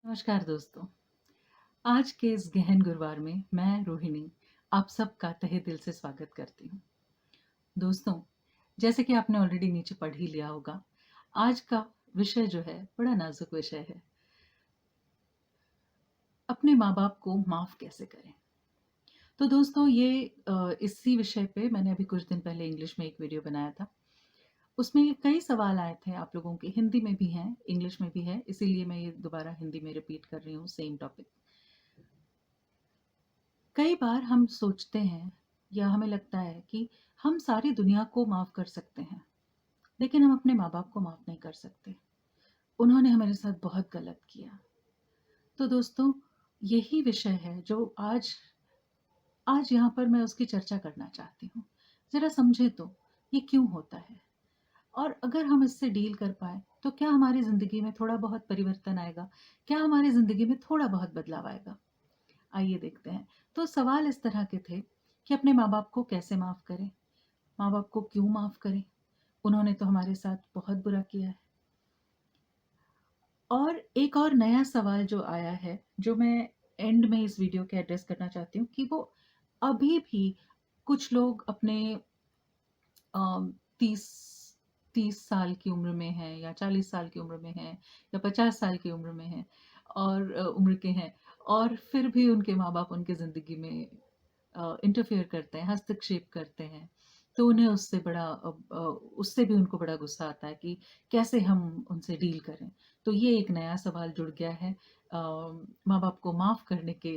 नमस्कार दोस्तों। आज के इस गहन गुरुवार में मैं रोहिणी आप सबका तहे दिल से स्वागत करती हूँ। दोस्तों, जैसे कि आपने ऑलरेडी नीचे पढ़ ही लिया होगा, आज का विषय जो है बड़ा नाजुक विषय है। अपने माँ-बाप को माफ़ कैसे करें? तो दोस्तों इसी विषय पे मैंने अभी कुछ दिन पहले इंग्लिश में एक वीडियो बनाया था। उसमें कई सवाल आए थे आप लोगों के, हिंदी में भी हैं, इंग्लिश में भी है, इसीलिए मैं ये दोबारा हिंदी में रिपीट कर रही हूँ सेम टॉपिक। कई बार हम सोचते हैं या हमें लगता है कि हम सारी दुनिया को माफ़ कर सकते हैं, लेकिन हम अपने माँ-बाप को माफ़ नहीं कर सकते। उन्होंने हमारे साथ बहुत गलत किया। तो दोस्तों, यही विषय है जो आज आज यहाँ पर मैं उसकी चर्चा करना चाहती हूँ। ज़रा समझें तो, ये क्यों होता है? और अगर हम इससे डील कर पाएँ, तो क्या हमारी ज़िंदगी में थोड़ा बहुत परिवर्तन आएगा? क्या हमारी ज़िंदगी में थोड़ा बहुत बदलाव आएगा? आइए देखते हैं। तो सवाल इस तरह के थे कि अपने माँ-बाप को कैसे माफ़ करें? माँ-बाप को क्यों माफ़ करें? उन्होंने तो हमारे साथ बहुत बुरा किया है। और एक और नया सवाल जो आया है, जो मैं एंड में इस वीडियो के एड्रेस करना चाहती हूँ कि वो अभी भी कुछ लोग अपने अ, 30 30 साल की उम्र में हैं या 40 साल की उम्र में हैं या 50 साल की उम्र में हैं और उम्र के हैं और फिर भी उनके माँ-बाप उनकी ज़िंदगी में इंटरफेयर करते हैं, हस्तक्षेप करते हैं। तो उन्हें उससे भी उनको बड़ा गुस्सा आता है कि कैसे हम उनसे डील करें। तो ये एक नया सवाल जुड़ गया है माँ-बाप को माफ़ करने के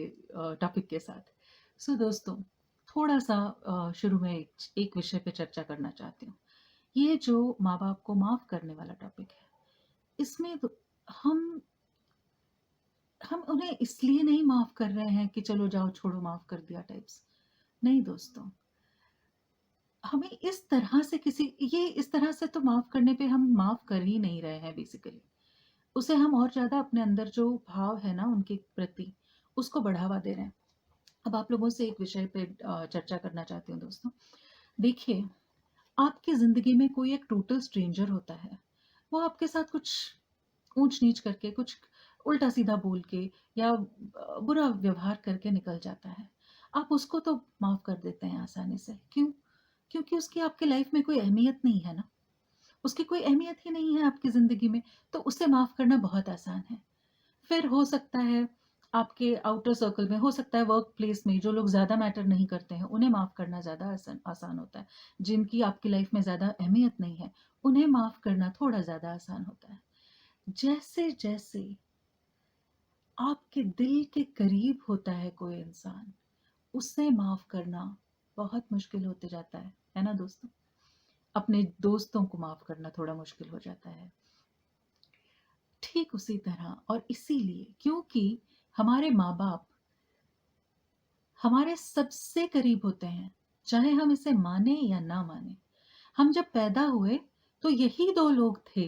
टॉपिक के साथ। सो दोस्तों, थोड़ा-सा शुरू में एक विषय पे चर्चा करना चाहती हूँ। ये जो माँ-बाप को माफ़ करने वाला टॉपिक है, इसमें तो हम हम उन्हें इसलिए नहीं माफ़ कर रहे हैं कि चलो जाओ छोड़ो माफ़ कर दिया टाइप्स। नहीं दोस्तों, हमें इस तरह से तो माफ़ करने पे हम माफ़ कर ही नहीं रहे हैं बेसिकली। उसे हम और ज़्यादा अपने अंदर जो भाव है ना उनके प्रति, उसको बढ़ावा दे रहे हैं। अब आप लोगों से एक विषय पे चर्चा करना चाहती हूँ दोस्तों। देखिए, आपकी ज़िंदगी में कोई एक टोटल स्ट्रेंजर होता है। वो आपके साथ कुछ ऊँच-नीच करके, कुछ उल्टा-सीधा बोल के या बुरा व्यवहार करके निकल जाता है। आप उसको तो माफ़ कर देते हैं आसानी से। क्यों? क्योंकि उसकी आपकी लाइफ़ में कोई अहमियत नहीं है ना। उसकी कोई अहमियत ही नहीं है आपकी ज़िंदगी में, तो उसे माफ़ करना बहुत आसान है। फिर हो सकता है आपके आउटर सर्कल में, हो सकता है वर्क प्लेस में जो लोग ज़्यादा मैटर नहीं करते हैं, उन्हें माफ़ करना ज़्यादा आसान आसान होता है। जिनकी आपकी लाइफ़ में ज़्यादा अहमियत नहीं है, उन्हें माफ़ करना थोड़ा ज़्यादा आसान होता है। जैसे-जैसे आपके दिल के करीब होता है कोई इंसान, उसे माफ़ करना बहुत मुश्किल होते जाता है ना दोस्तों? अपने दोस्तों को माफ़ करना थोड़ा मुश्किल हो जाता है। ठीक उसी तरह और इसीलिए क्योंकि हमारे माँ-बाप हमारे सबसे करीब होते हैं, चाहे हम इसे माने या ना माने। हम जब पैदा हुए तो यही 2 लोग थे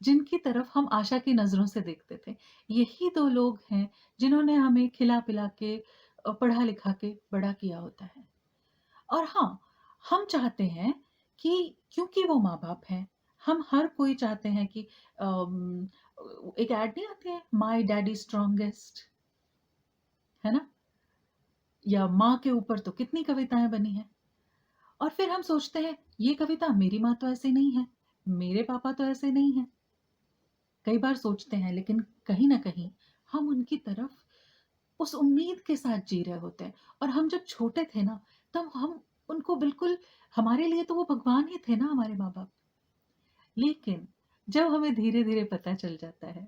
जिनकी तरफ हम आशा की नज़रों से देखते थे। यही 2 लोग हैं जिन्होंने हमें खिला-पिला के पढ़ा-लिखा के बड़ा किया होता है। और हाँ, हम चाहते हैं कि क्योंकि वो माँ-बाप हैं, हम हर कोई चाहते हैं कि अम, एक ऐड नहीं आती है, माय डैडी स्ट्रॉन्गेस्ट, है ना? या माँ के ऊपर तो कितनी कविताएँ बनी हैं। और फिर हम सोचते हैं, ये कविता मेरी माँ तो ऐसे नहीं है, मेरे पापा तो ऐसे नहीं हैं। कई बार सोचते हैं लेकिन कहीं न कहीं हम उनकी तरफ उस उम्मीद के साथ जी रहे होते हैं और हम जब छोटे थे ना, तब हम उनको बिल्कुल हमारे लिए तो वो भगवान ही थे ना हमारे माँ-बाप। लेकिन जब हमें धीरे-धीरे पता चल जाता है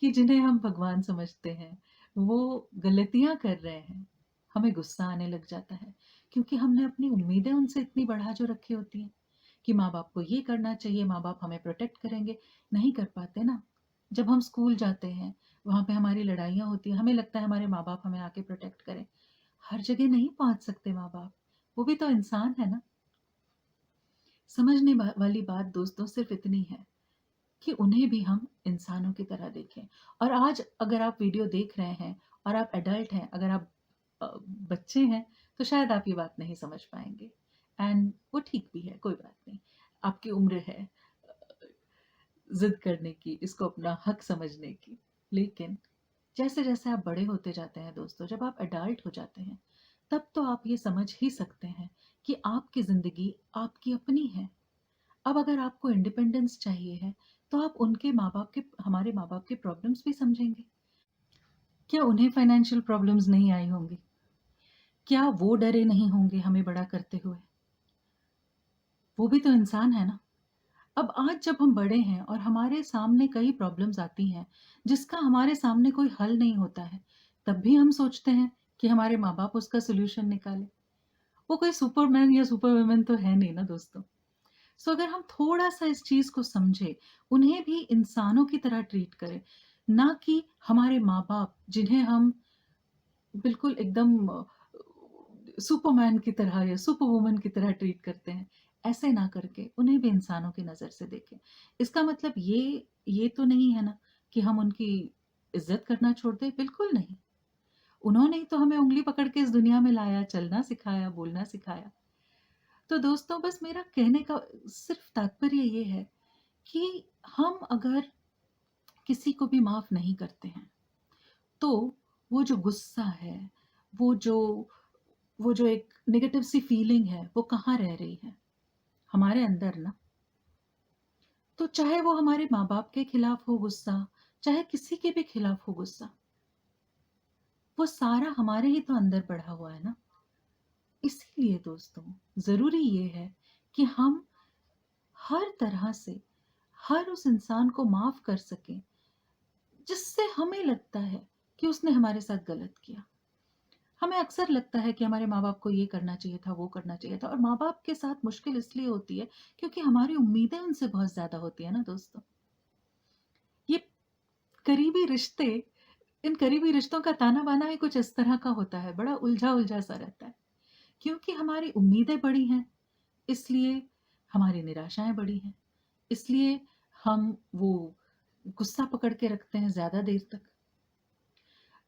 कि जिन्हें हम भगवान समझते हैं, वो गलतियाँ कर रहे हैं, हमें गुस्सा आने लग जाता है। क्योंकि हमने अपनी उम्मीदें उनसे इतनी बढ़ा जो रखी होती हैं कि माँ-बाप को ये करना चाहिए, माँ-बाप हमें प्रोटेक्ट करेंगे, नहीं कर पाते ना। जब हम स्कूल जाते हैं, वहाँ पे हमारी लड़ाइयाँ होती हैं, हमें लगता है हमारे माँ-बाप हमें आके प्रोटेक्ट करें। हर जगह नहीं पहुँच सकते माँ-बाप, वो भी तो इंसान है ना। समझने वाली बात दोस्तों सिर्फ़ इतनी है कि उन्हें भी हम इंसानों की तरह देखें। और आज अगर आप वीडियो देख रहे हैं और आप एडल्ट हैं, अगर आप बच्चे हैं, तो शायद आप ये बात नहीं समझ पाएँगे एंड वो ठीक भी है, कोई बात नहीं। आपकी उम्र है ज़िद करने की, इसको अपना हक समझने की। लेकिन जैसे-जैसे आप बड़े होते जाते हैं दोस्तों, जब आप एडल्ट हो जाते हैं, तब तो आप ये समझ ही सकते हैं कि आपकी ज़िंदगी आपकी अपनी है। अब अगर आपको इंडिपेंडेंस चाहिए है, तो आप उनके माँ-बाप के हमारे माँ-बाप के प्रॉब्लम्स भी समझेंगे। क्या उन्हें फाइनेंशियल प्रॉब्लम्स नहीं आई होंगी? क्या वो डरे नहीं होंगे हमें बड़ा करते हुए? वो भी तो इंसान है ना। अब आज जब हम बड़े हैं और हमारे सामने कई प्रॉब्लम्स आती हैं, जिसका हमारे सामने कोई हल नहीं होता है, तब भी हम सोचते हैं कि हमारे माँ-बाप उसका सॉल्यूशन निकालें। वो कोई सुपरमैन या सुपर-वुमन तो है नहीं ना दोस्तों। सो अगर हम थोड़ा-सा इस चीज़ को समझें, उन्हें भी इंसानों की तरह ट्रीट करें, ना कि हमारे माँ-बाप जिन्हें हम बिल्कुल एकदम सुपरमैन की तरह या सुपरवुमन की तरह ट्रीट करते हैं, ऐसे ना करके उन्हें भी इंसानों की नज़र से देखें। इसका मतलब ये तो नहीं है ना कि हम उनकी इज़्ज़त करना छोड़ दें, बिल्कुल नहीं। उन्होंने ही तो हमें उँगली पकड़ के इस दुनिया में लाया, चलना सिखाया, बोलना सिखाया। तो दोस्तों बस मेरा कहने का सिर्फ़ तात्पर्य ये है कि हम अगर किसी को भी माफ़ नहीं करते हैं, तो वो जो गुस्सा है, वो जो वो जो एक नेगेटिव सी फीलिंग है, वो कहाँ रह रही है? हमारे अंदर ना। तो चाहे वो हमारे माँ-बाप के खिलाफ हो गुस्सा, चाहे किसी के भी खिलाफ हो गुस्सा, वो सारा हमारे ही तो अंदर पड़ा हुआ है ना। इसीलिए दोस्तों, ज़रूरी ये है कि हम हर तरह से हर उस इंसान को माफ़ कर सकें, जिससे हमें लगता है कि उसने हमारे साथ गलत किया। हमें अक्सर लगता है कि हमारे माँ-बाप को ये करना चाहिए था, वो करना चाहिए था और माँ-बाप के साथ मुश्किल इसलिए होती है क्योंकि हमारी उम्मीदें उनसे बहुत ज़्यादा होती है ना दोस्तों। ये करीबी रिश्ते इन करीबी रिश्तों का ताना-बाना ही कुछ इस तरह का होता है, बड़ा उलझा-उलझा सा रहता है। क्योंकि हमारी उम्मीदें बड़ी हैं, इसलिए हमारी निराशाएँ बड़ी हैं। इसलिए हम वो गुस्सा पकड़ के रखते हैं ज़्यादा देर तक।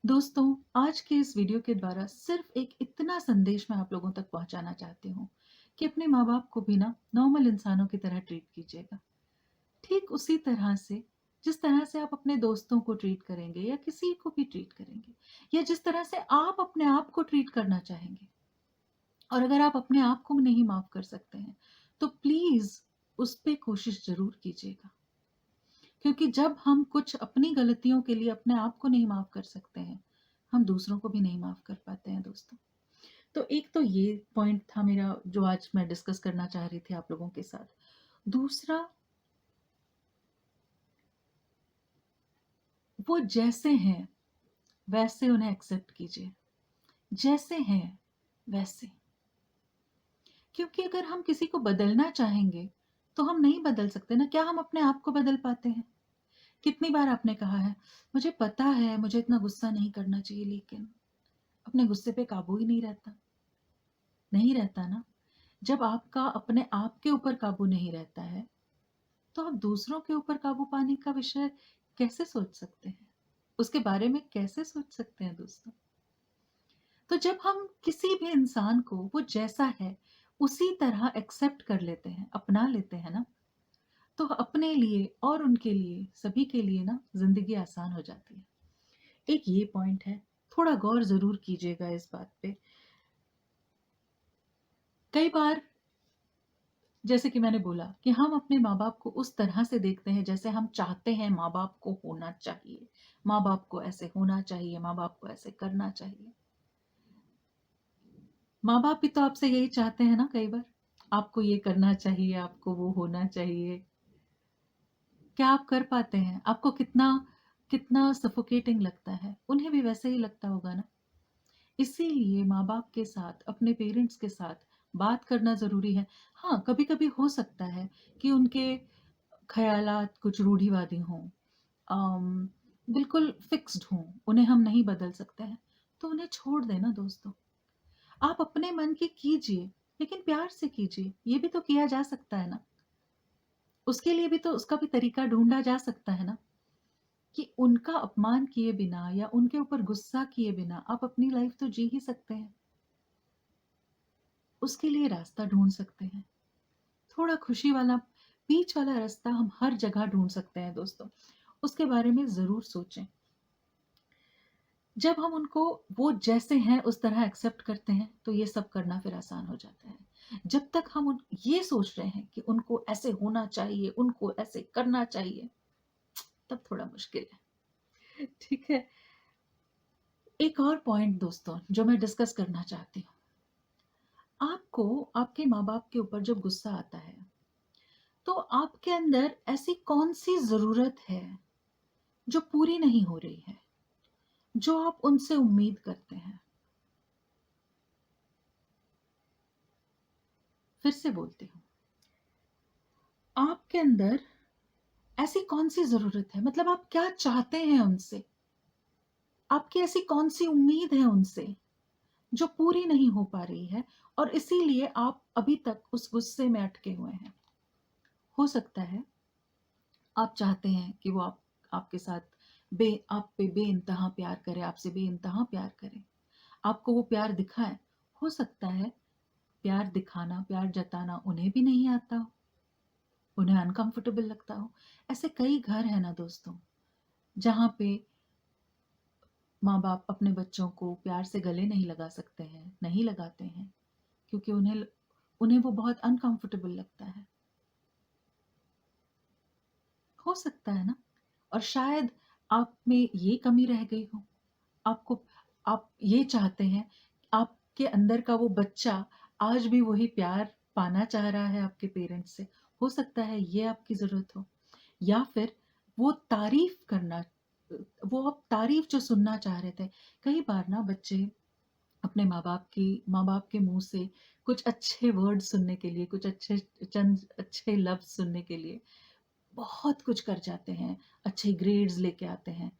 दोस्तों, आज के इस वीडियो के द्वारा सिर्फ़ एक इतना संदेश मैं आप लोगों तक पहुँचाना चाहती हूँ कि अपने माँ-बाप को भी ना नॉर्मल इंसानों की तरह ट्रीट कीजिएगा। ठीक उसी तरह से जिस तरह से आप अपने दोस्तों को ट्रीट करेंगे या किसी को भी ट्रीट करेंगे या जिस तरह से आप अपने आप को ट्रीट करना चाहेंगे। और अगर आप अपने आप को नहीं माफ़ कर सकते हैं, तो प्लीज़ उस पे कोशिश ज़रूर कीजिएगा। क्योंकि जब हम कुछ अपनी गलतियों के लिए अपने आप को नहीं माफ़ कर सकते हैं, हम दूसरों को भी नहीं माफ़ कर पाते हैं दोस्तों। तो एक तो ये पॉइंट था मेरा जो आज मैं डिस्कस करना चाह रही थी आप लोगों के साथ। दूसरा, वो जैसे हैं वैसे उन्हें एक्सेप्ट कीजिए। जैसे हैं वैसे। क्योंकि अगर हम किसी को बदलना चाहेंगे, तो हम नहीं बदल सकते ना। क्या हम अपने आप को बदल पाते हैं? कितनी बार आपने कहा है, मुझे पता है मुझे इतना गुस्सा नहीं करना चाहिए लेकिन अपने गुस्से पे काबू ही नहीं रहता। नहीं रहता ना। जब आपका अपने आप के ऊपर काबू नहीं रहता है, तो आप दूसरों के ऊपर काबू पाने का विषय कैसे सोच सकते हैं? उसके बारे में कैसे सोच सकते हैं दोस्तों? तो जब हम किसी भी इंसान को वो जैसा है, उसी तरह एक्सेप्ट कर लेते हैं, अपना लेते हैं ना, तो अपने लिए और उनके लिए, सभी के लिए ना ज़िंदगी आसान हो जाती है। एक ये पॉइंट है, थोड़ा गौर ज़रूर कीजिएगा इस बात पे। कई बार जैसे कि मैंने बोला कि हम अपने माँ-बाप को उस तरह से देखते हैं जैसे हम चाहते हैं माँ-बाप को होना चाहिए। माँ-बाप को ऐसे होना चाहिए, माँ-बाप को ऐसे करना चाहिए। माँ-बाप भी तो आपसे यही चाहते हैं ना कई बार। आपको ये करना चाहिए, आपको वो होना चाहिए। क्या आप कर पाते हैं? आपको कितना कितना सफोकेटिंग लगता है? उन्हें भी वैसे ही लगता होगा ना। इसीलिए माँ-बाप के साथ, अपने पेरेंट्स के साथ बात करना ज़रूरी है। हाँ, कभी-कभी हो सकता है कि उनके ख़यालात कुछ रूढ़िवादी हों, अम, बिल्कुल फ़िक्स्ड हों, उन्हें हम नहीं बदल सकते हैं, तो उन्हें छोड़ दें ना दोस्तों। आप अपने मन की कीजिए, लेकिन प्यार से कीजिए, ये भी तो किया जा सकता है ना। उसके लिए भी तो उसका भी तरीका ढूँढा जा सकता है ना, कि उनका अपमान किए बिना या उनके ऊपर गुस्सा किए बिना आप अपनी लाइफ़ तो जी ही सकते हैं। उसके लिए रास्ता ढूँढ सकते हैं। थोड़ा खुशी वाला, बीच वाला रास्ता हम हर जगह ढूँढ सकते हैं दोस्तों। उसके बारे में ज़रूर सोचें। जब हम उनको वो जैसे हैं उस तरह एक्सेप्ट करते हैं, तो ये सब करना फिर आसान हो जाता है। जब तक हम ये सोच रहे हैं कि उनको ऐसे होना चाहिए, उनको ऐसे करना चाहिए, तब थोड़ा मुश्किल है। ठीक है। एक और पॉइंट दोस्तों जो मैं डिस्कस करना चाहती हूँ, आपको आपके माँ बाप के ऊपर जब गुस्सा आता है, तो आपके अंदर ऐसी कौन सी जरूरत है जो पूरी नहीं हो रही है, जो आप उनसे उम्मीद करते हैं? फिर से बोलती हूँ, आपके अंदर ऐसी कौन सी जरूरत है, मतलब आप क्या चाहते हैं उनसे, आपकी ऐसी कौन सी उम्मीद है उनसे जो पूरी नहीं हो पा रही है, और इसीलिए आप अभी तक उस गुस्से में अटके हुए हैं। हो सकता है आप चाहते हैं कि वो आपके साथ आप पे बेइंतहा प्यार करे, आपसे बेइंतहा प्यार करे, आपको वो प्यार दिखाए। हो सकता है प्यार दिखाना, प्यार जताना उन्हें भी नहीं आता हो, उन्हें अनकंफर्टेबल लगता हो। ऐसे कई घर हैं ना दोस्तों, जहाँ पे माँ बाप अपने बच्चों को प्यार से गले नहीं लगा सकते हैं, नहीं लगाते हैं, क्योंकि उन्हें उन्हें वो बहुत अनकंफर्टेबल लगता है। हो सकता है ना। और शायद आप में ये कमी रह गई हो, आपको आप ये चाहते हैं, आपके अंदर का वो बच्चा आज भी वही प्यार पाना चाह रहा है आपके पेरेंट्स से। हो सकता है ये आपकी ज़रूरत हो, या फिर वो तारीफ करना, वो आप तारीफ जो सुनना चाह रहे थे। कई बार ना बच्चे अपने माँ बाप के मुंह से कुछ अच्छे वर्ड सुनने के लिए, कुछ अच्छे चंद अच्छे लफ्ज सुनने के लिए बहुत कुछ कर जाते हैं, अच्छे ग्रेड्स लेके आते हैं।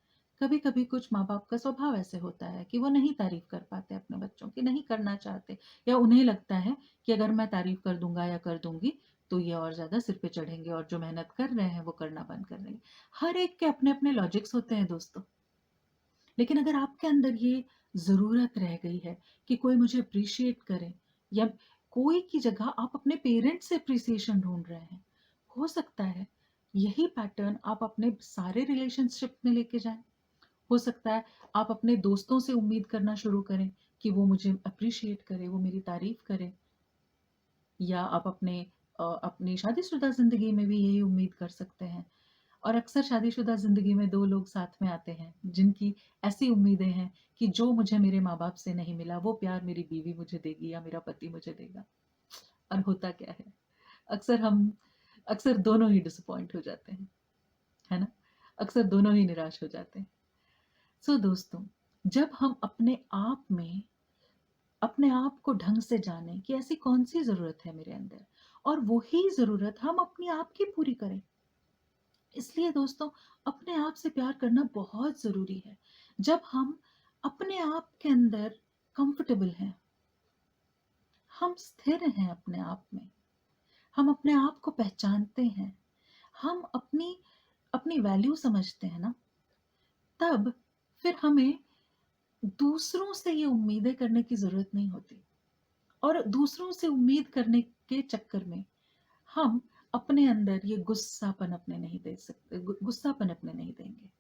कभी कभी कुछ माँ बाप का स्वभाव ऐसे होता है कि वो नहीं तारीफ कर पाते अपने बच्चों की, नहीं करना चाहते, या उन्हें लगता है कि अगर मैं तारीफ कर दूंगा या कर दूंगी तो ये और ज्यादा सिर पे चढ़ेंगे, और जो मेहनत कर रहे हैं वो करना बंद कर देंगे। हर एक के अपने अपने लॉजिक्स होते हैं दोस्तों। लेकिन अगर आपके अंदर ये ज़रूरत रह गई है कि कोई मुझे अप्रिशिएट करे, या कोई की जगह आप अपने पेरेंट्स से अप्रिसिएशन ढूंढ रहे हैं, हो सकता है यही पैटर्न आप अपने सारे रिलेशनशिप में लेके जाएं। हो सकता है आप अपने दोस्तों से उम्मीद करना शुरू करें कि वो मुझे अप्रिशिएट करे, वो मेरी तारीफ करे, या आप अपनी शादीशुदा ज़िंदगी में भी यही उम्मीद कर सकते हैं। और अक्सर शादीशुदा ज़िंदगी में 2 लोग साथ में आते हैं, जिनकी ऐसी उम्मीदें हैं कि जो मुझे मेरे माँ-बाप से नहीं मिला, वो प्यार मेरी बीवी मुझे देगी या मेरा पति मुझे देगा। और होता क्या है? अक्सर हम अक्सर दोनों ही डिसअपॉइंट हो जाते हैं, है ना? अक्सर दोनों ही निराश हो जाते हैं। सो दोस्तों, जब हम अपने आप को ढंग से जानें कि ऐसी कौन-सी ज़रूरत है मेरे अंदर, और वही ज़रूरत हम अपने आप की पूरी करें। इसलिए दोस्तों, अपने आप से प्यार करना बहुत ज़रूरी है। जब हम अपने आप के अंदर कंफर्टेबल हैं, हम स्थिर हैं अपने आप में, हम अपने आप को पहचानते हैं, हम अपनी अपनी वैल्यू समझते हैं ना, तब फिर हमें दूसरों से ये उम्मीदें करने की ज़रूरत नहीं होती। और दूसरों से उम्मीद करने के चक्कर में हम अपने अंदर ये गुस्सापन अपने नहीं दे सकते, गुस्सापन अपने नहीं देंगे।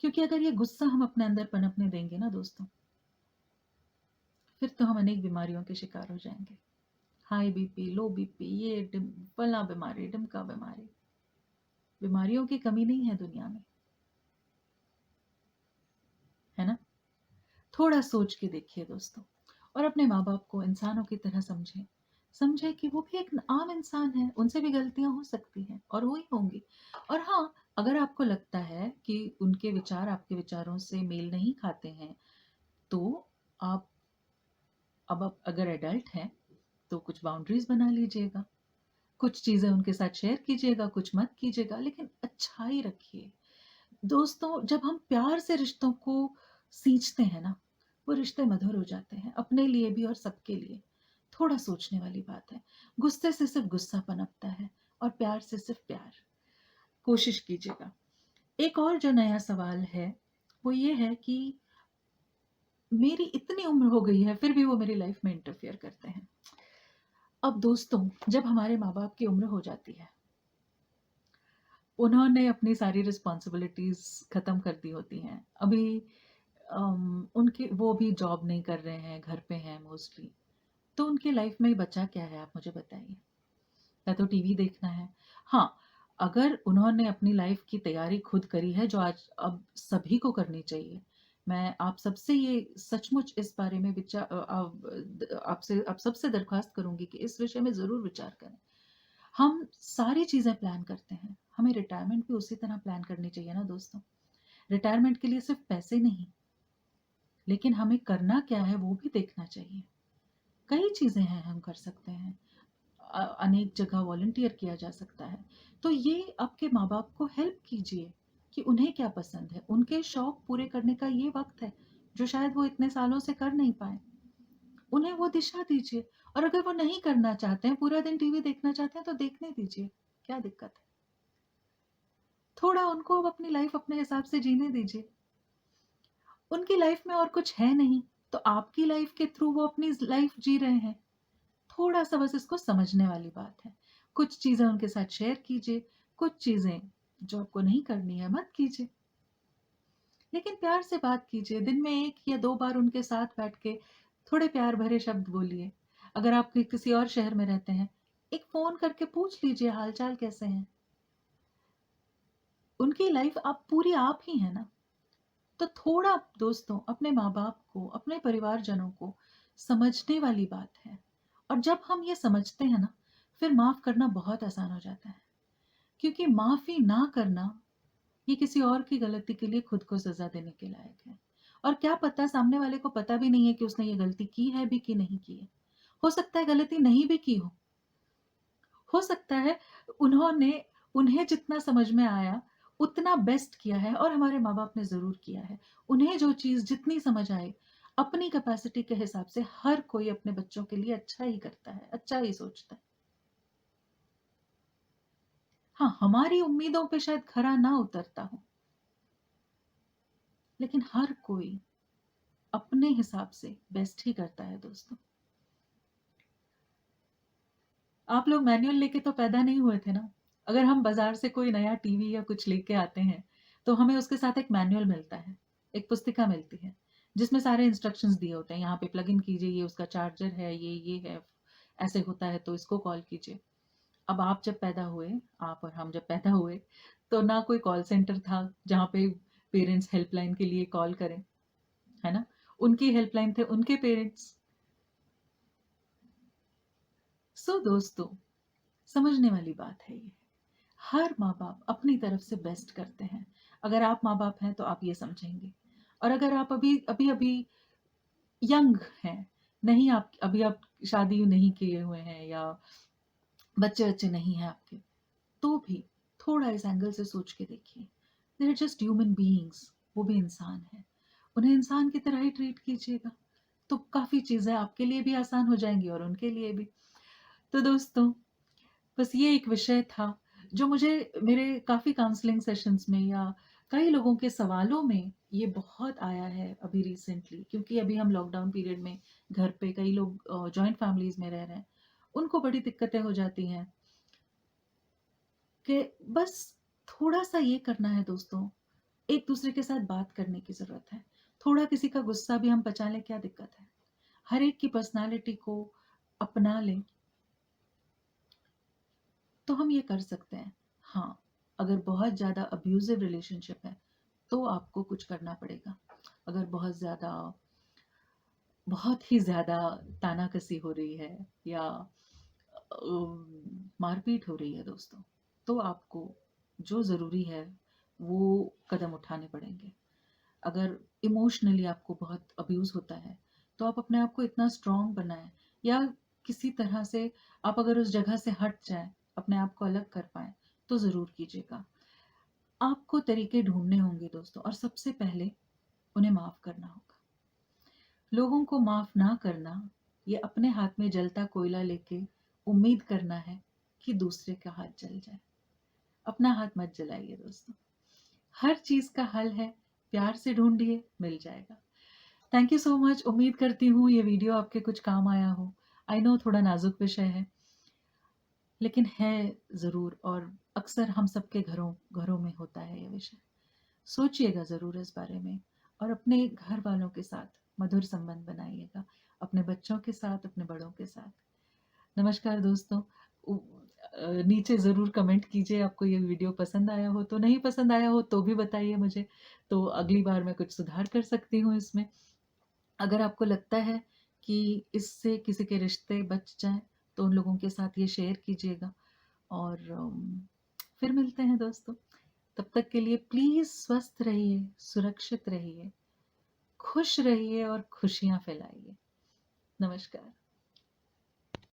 क्योंकि अगर ये गुस्सा हम अपने अंदर पनपने देंगे ना दोस्तों, फिर तो हम अनेक बीमारियों के शिकार हो जाएंगे। हाई बीपी, लो बीपी, ये फला बीमारी, ढिमका बीमारी। बीमारियों की कमी नहीं है दुनिया में, है ना? थोड़ा सोच के देखिए दोस्तों, और अपने माँ बाप को इंसानों की तरह समझें। समझे कि वो भी एक आम इंसान है, उनसे भी गलतियां हो सकती हैं और हुई होंगी। और हाँ, अगर आपको लगता है कि उनके विचार आपके विचारों से मेल नहीं खाते हैं, तो आप अब अगर एडल्ट हैं तो कुछ बाउंड्रीज बना लीजिएगा, कुछ चीजें उनके साथ शेयर कीजिएगा, कुछ मत कीजिएगा, लेकिन अच्छाई रखिए। दोस्तों, जब हम प्यार से रिश्तों को सींचते हैं ना, वो रिश्ते मधुर हो जाते हैं, अपने लिए भी और सबके लिए। थोड़ा सोचने वाली बात है। गुस्से से सिर्फ गुस्सा पनपता है, और प्यार से सिर्फ प्यार। कोशिश कीजिएगा। एक और जो नया सवाल है वो ये है कि मेरी इतनी उम्र हो गई है फिर भी वो मेरी लाइफ में इंटरफियर करते हैं। अब दोस्तों, जब हमारे माँ बाप की उम्र हो जाती है, उन्होंने अपनी सारी रिस्पॉन्सिबिलिटीज खत्म कर दी होती हैं। अभी उनके वो भी जॉब नहीं कर रहे हैं, घर पे हैं मोस्टली। तो उनकी लाइफ में बचा क्या है, आप मुझे बताइए? या तो टीवी देखना है। हाँ, अगर उन्होंने अपनी लाइफ की तैयारी खुद करी है, जो आज अब सभी को करनी चाहिए। मैं आप सबसे ये सचमुच इस बारे में आपसे आप सबसे दरख्वास्त करूँगी कि इस विषय में ज़रूर विचार करें। हम सारी चीज़ें प्लान करते हैं, हमें रिटायरमेंट भी उसी तरह प्लान करनी चाहिए ना दोस्तों। रिटायरमेंट के लिए सिर्फ़ पैसे नहीं, लेकिन हमें करना क्या है वो भी देखना चाहिए। कई चीज़ें हैं हम कर सकते हैं। अनेक जगह वॉलंटियर किया जा सकता है। तो ये आपके माँ-बाप को हेल्प कीजिए कि उन्हें क्या पसंद है। उनके शौक पूरे करने का ये वक़्त है, जो शायद वो इतने सालों से कर नहीं पाए। उन्हें वो दिशा दीजिए, और अगर वो नहीं करना चाहते हैं, पूरा दिन टीवी देखना चाहते हैं, तो देखने दीजिए, क्या दिक्कत है? थोड़ा उनको अब अपनी लाइफ़ अपने हिसाब से जीने दीजिए। उनकी लाइफ़ में और कुछ है नहीं, तो आपकी लाइफ़ के थ्रू वो अपनी लाइफ़ जी रहे हैं। थोड़ा-सा बस इसको समझने वाली बात है। कुछ चीज़ें उनके साथ शेयर कीजिए, कुछ चीज़ें जो आपको नहीं करनी है मत कीजिए। लेकिन प्यार से बात कीजिए, दिन में 1 या 2 बार उनके साथ बैठ के थोड़े प्यार भरे शब्द बोलिए। अगर आप किसी और शहर में रहते हैं, एक फ़ोन करके पूछ लीजिए हाल-चाल कैसे हैं? उनकी लाइफ़ आप पूरी आप ही हैं ना। तो थोड़ा दोस्तों अपने माँ-बाप को, अपने परिवारजनों को समझने वाली बात है। और जब हम ये समझते हैं ना, फिर माफ़ करना बहुत आसान हो जाता है। क्योंकि माफ़ी ना करना, ये किसी और की गलती के लिए खुद को सज़ा देने के लायक है। और क्या पता सामने वाले को पता भी नहीं है कि उसने ये गलती की है भी कि नहीं की है। हो सकता है गलती नहीं भी की हो। हो सकता है उन्होंने उन्हें जितना समझ में आया, उतना बेस्ट किया है, और हमारे माँ-बाप ने ज़रूर किया है। उन्हें जो चीज़ जितनी समझ आए, अपनी कैपेसिटी के हिसाब से हर कोई अपने बच्चों के लिए अच्छा ही करता है, अच्छा ही सोचता है। हाँ, हमारी उम्मीदों पे शायद खरा ना उतरता हो, लेकिन हर कोई अपने हिसाब से बेस्ट ही करता है दोस्तों। आप लोग मैनुअल लेके तो पैदा नहीं हुए थे ना। अगर हम बाज़ार से कोई नया टीवी या कुछ लेके आते हैं, तो हमें उसके साथ एक मैनुअल मिलता है, एक पुस्तिका मिलती है, जिसमें सारे इंस्ट्रक्शंस दिए होते हैं। यहाँ पे प्लग इन कीजिए, ये उसका चार्जर है, ये है, ऐसे होता है तो इसको कॉल कीजिए। अब आप जब पैदा हुए, आप और हम जब पैदा हुए, तो ना कोई कॉल सेंटर था, जहाँ पे पेरेंट्स हेल्पलाइन के लिए कॉल करें, है ना? उनकी हेल्पलाइन थे उनके पेरेंट्स। सो दोस्तों, समझने वाली बात है ये। हर माँ-बाप अपनी तरफ से बेस्ट करते हैं। अगर आप माँ-बाप हैं तो आप ये समझेंगे। और अगर आप अभी-अभी यंग हैं, नहीं आप अभी आप शादी नहीं किए हुए हैं, या बच्चे-वच्चे नहीं हैं आपके, तो भी थोड़ा इस एंगल से सोच के देखिए। They are just human beings, वो भी इंसान हैं। उन्हें इंसान की तरह ही ट्रीट कीजिएगा, तो काफ़ी चीज़ें आपके लिए भी आसान हो जाएँगी और उनके लिए भी। तो दोस्तों, बस ये एक विषय था जो मुझे मेरे काफ़ी काउंसलिंग सेशंस में या कई लोगों के सवालों में ये बहुत आया है अभी रिसेंटली, क्योंकि अभी हम लॉकडाउन पीरियड में घर पे कई लोग जॉइंट फैमिलीज़ में रह रहे हैं। उनको बड़ी दिक्कतें हो जाती हैं कि बस थोड़ा-सा ये करना है दोस्तों, एक-दूसरे के साथ बात करने की ज़रूरत है। थोड़ा किसी का गुस्सा भी हम पचा लें, क्या दिक्कत है? हर एक की पर्सनैलिटी को अपना लें, तो हम ये कर सकते हैं। हाँ, अगर बहुत ज़्यादा अब्यूज़िव रिलेशनशिप है, तो आपको कुछ करना पड़ेगा। अगर बहुत ही ज़्यादा तानाकसी हो रही है, या मारपीट हो रही है दोस्तों, तो आपको जो ज़रूरी है, वो कदम उठाने पड़ेंगे। अगर इमोशनली आपको बहुत अब्यूज़ होता है, तो आप अपने आप को इतना स्ट्रॉन्ग बनाएँ, या किसी तरह से आप अगर उस जगह से हट जाएँ, अपने आप को अलग कर पाएँ, तो ज़रूर कीजिएगा। आपको तरीके ढूँढने होंगे दोस्तों, और सबसे पहले उन्हें माफ़ करना होगा। लोगों को माफ़ ना करना, ये अपने हाथ में जलता कोयला लेके उम्मीद करना है कि दूसरे का हाथ जल जाए। अपना हाथ मत जलाइए दोस्तों। हर चीज़ का हल है, प्यार से ढूँढिए, मिल जाएगा। Thank you so much. उम्मीद करती हूँ ये वीडियो आपके कुछ काम आया हो। आई नो थोड़ा नाज़ुक विषय है, लेकिन है ज़रूर, और अक्सर हम सबके घरों घरों में होता है ये विषय। सोचिएगा ज़रूर इस बारे में, और अपने घर वालों के साथ मधुर संबंध बनाइएगा, अपने बच्चों के साथ, अपने बड़ों के साथ। नमस्कार दोस्तों। नीचे ज़रूर कमेंट कीजिए आपको ये वीडियो पसंद आया हो तो, नहीं पसंद आया हो तो भी बताइए मुझे, तो अगली बार मैं कुछ सुधार कर सकती हूँ इसमें। अगर आपको लगता है कि इससे किसी के रिश्ते बच जाएँ, तो उन लोगों के साथ ये शेयर कीजिएगा और फिर मिलते हैं दोस्तों। तब तक के लिए प्लीज़ स्वस्थ रहिए, सुरक्षित रहिए, खुश रहिए और खुशियाँ फैलाइए। नमस्कार।